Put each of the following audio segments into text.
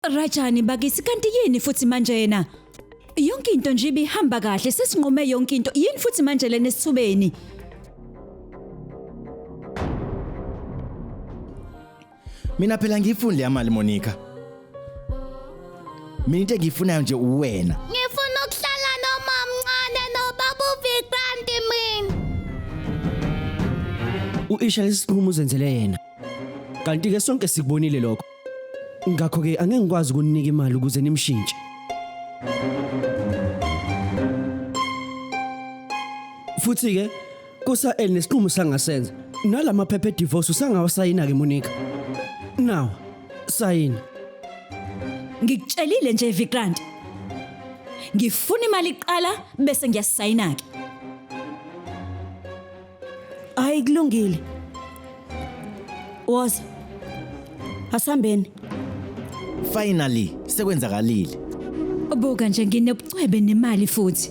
Rajani bakisi kanti yini futhi manje yena? Yonke into nje ibihamba kahle sesinqume yonke into. Yini futhi manje lena esithubeni? Mina phela ngifuni le mali Monica. Mina into engiyifunayo nje uwena. Ngifuna ukuhlala nomamncane nobaba uVikrant mina. Uisha lesinqumo uzenzele yena. Kanti ke sonke sikubonile lokho. Ngakho ke angeke ngikwazi ukunika imali ukuze nimshintshe. Futhi ke kusa nesinqumo sangasenza. Nalama phepha divorce usangawasayina ke Monica. Now, sayina. Ngikutshelile nje Vikrant. Ngifuna imali iqala bese ngiyasayina ke. Hayi kulungile. Woza. Asambeni. Finally sekwenzakalile. Ubuka nje nginobucwebe nemali futhi.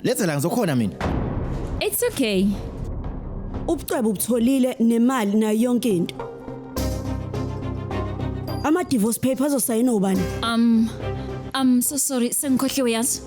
Letha la ngizokhona mina. It's okay. Ubucwebe ubutholile nemali nayo yonke into. Ama divorce papers azosayina ubani? I'm so sorry sengikhohliwe yazi.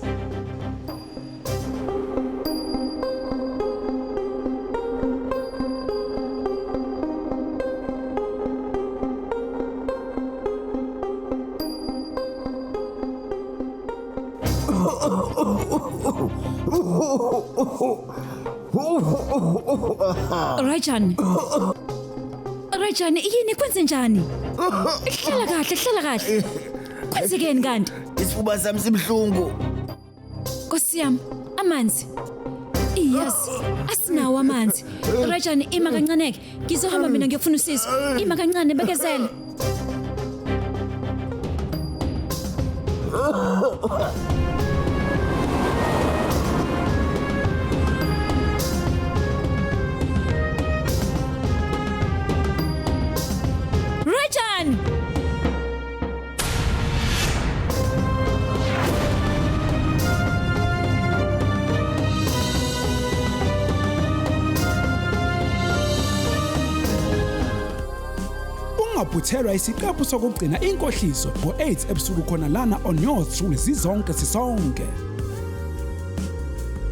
Rajani yini kwenze njani? Hlala kahle. Kwenzekeni kanti? Isifuba sami sibhlungu. Nkosi yami, amanzi. Yes, asinawo amanzi. Rajani ima kancaneke. Ngizohamba mina ngiyofuna usizo. Ima kancane bekezela. Rajan! Ungaphuthelwa isiqephu sokugcina inkohliso ngo-8 ebusuku khona lana on Your Truly Sizonke Sisonke.